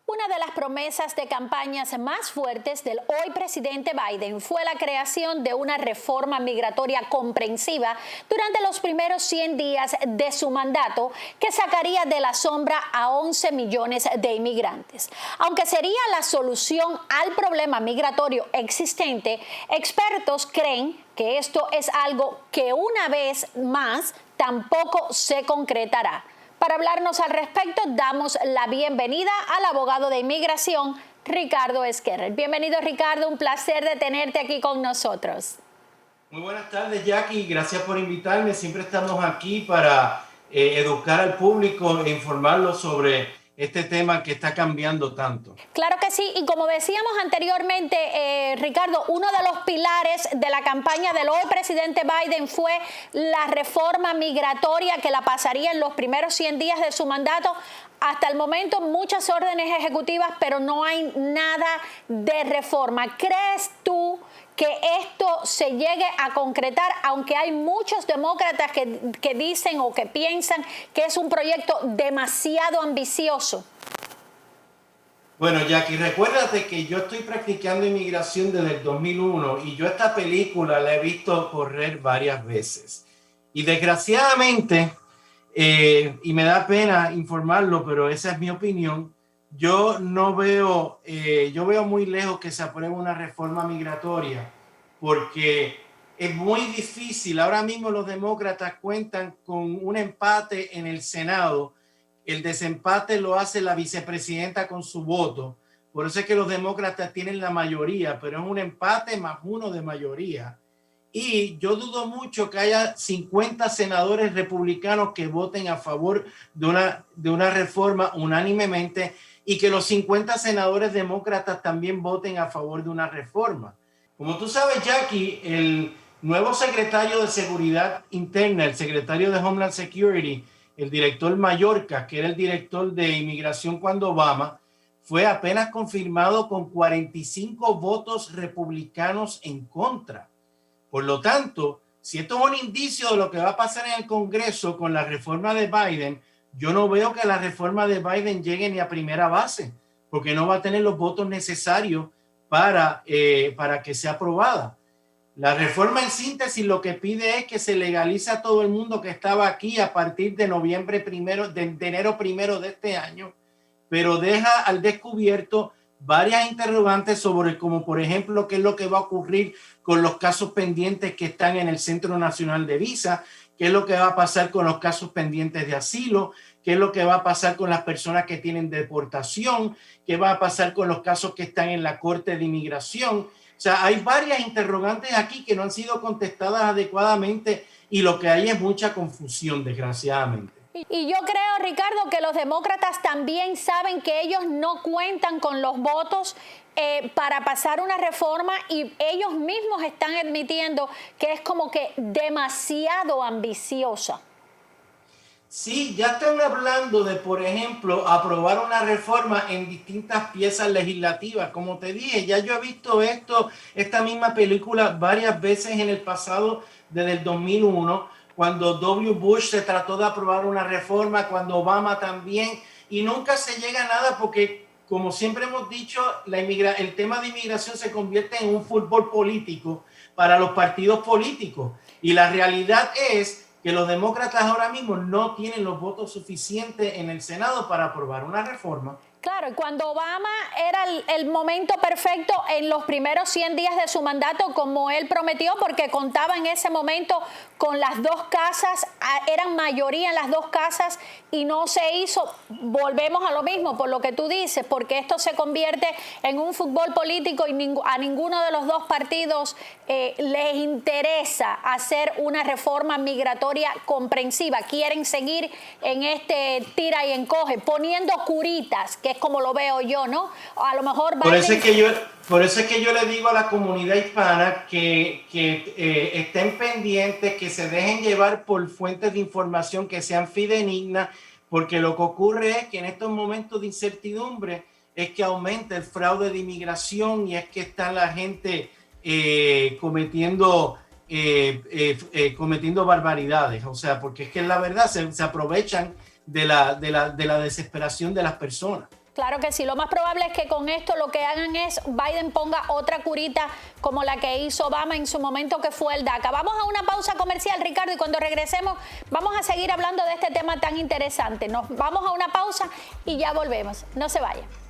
Una de las promesas de campañas más fuertes del hoy presidente Biden fue la creación de una reforma migratoria comprensiva durante los primeros 100 días de su mandato, que sacaría de la sombra a 11 millones de inmigrantes. Aunque sería la solución al problema migratorio existente, expertos creen que esto es algo que una vez más tampoco se concretará. Para hablarnos al respecto, damos la bienvenida al abogado de inmigración, Ricardo Esquerrer. Bienvenido, Ricardo, un placer de tenerte aquí con nosotros. Muy buenas tardes, Jackie. Gracias por invitarme. Siempre estamos aquí para educar al público e informarlo sobre este tema que está cambiando tanto. Claro que sí, y como decíamos anteriormente, Ricardo, uno de los pilares de la campaña del hoy presidente Biden fue la reforma migratoria que la pasaría en los primeros 100 días de su mandato. Hasta el momento muchas órdenes ejecutivas, pero no hay nada de reforma. ¿Crees tú que esto se llegue a concretar, aunque hay muchos demócratas que dicen o que piensan que es un proyecto demasiado ambicioso? Bueno, Jackie, recuérdate que yo estoy practicando inmigración desde el 2001 y yo esta película la he visto correr varias veces. Y desgraciadamente, y me da pena informarlo, pero esa es mi opinión, yo no veo, yo veo muy lejos que se apruebe una reforma migratoria porque es muy difícil. Ahora mismo los demócratas cuentan con un empate en el Senado. El desempate lo hace la vicepresidenta con su voto. Por eso es que los demócratas tienen la mayoría, pero es un empate más uno de mayoría. Y yo dudo mucho que haya 50 senadores republicanos que voten a favor de una reforma unánimemente y que los 50 senadores demócratas también voten a favor de una reforma. Como tú sabes, Jackie, el nuevo secretario de Seguridad Interna, el secretario de Homeland Security, el director Mayorkas, que era el director de inmigración cuando Obama, fue apenas confirmado con 45 votos republicanos en contra. Por lo tanto, si esto es un indicio de lo que va a pasar en el Congreso con la reforma de Biden, yo no veo que la reforma de Biden llegue ni a primera base, porque no va a tener los votos necesarios para que sea aprobada. La reforma en síntesis lo que pide es que se legalice a todo el mundo que estaba aquí a partir de noviembre primero, de enero primero de este año, pero deja al descubierto varias interrogantes sobre, como por ejemplo, qué es lo que va a ocurrir con los casos pendientes que están en el Centro Nacional de Visa, qué es lo que va a pasar con los casos pendientes de asilo, qué es lo que va a pasar con las personas que tienen deportación, qué va a pasar con los casos que están en la Corte de Inmigración. O sea, hay varias interrogantes aquí que no han sido contestadas adecuadamente y lo que hay es mucha confusión, desgraciadamente. Y yo creo, Ricardo, que los demócratas también saben que ellos no cuentan con los votos para pasar una reforma, y ellos mismos están admitiendo que es como que demasiado ambiciosa. Sí, ya están hablando de, por ejemplo, aprobar una reforma en distintas piezas legislativas. Como te dije, ya yo he visto esta misma película varias veces en el pasado, desde el 2001, cuando W. Bush se trató de aprobar una reforma, cuando Obama también, y nunca se llega a nada porque, como siempre hemos dicho, el tema de inmigración se convierte en un fútbol político para los partidos políticos. Y la realidad es que los demócratas ahora mismo no tienen los votos suficientes en el Senado para aprobar una reforma. Claro, y cuando Obama era el momento perfecto en los primeros 100 días de su mandato, como él prometió, porque contaba en ese momento con las dos casas, eran mayoría en las dos casas y no se hizo. Volvemos a lo mismo, por lo que tú dices, porque esto se convierte en un fútbol político y a ninguno de los dos partidos les interesa hacer una reforma migratoria comprensiva. Quieren seguir en este tira y encoge, poniendo curitas, que es como lo veo yo, ¿no? A lo mejor Por eso es que yo le digo a la comunidad hispana que estén pendientes, que se dejen llevar por fuentes de información que sean fidedignas, porque lo que ocurre es que en estos momentos de incertidumbre es que aumenta el fraude de inmigración y es que está la gente cometiendo barbaridades. O sea, porque es que la verdad se aprovechan de la desesperación de las personas. Claro que sí, lo más probable es que con esto lo que hagan es Biden ponga otra curita como la que hizo Obama en su momento, que fue el DACA. Vamos a una pausa comercial, Ricardo, y cuando regresemos vamos a seguir hablando de este tema tan interesante. Nos vamos a una pausa y ya volvemos. No se vayan.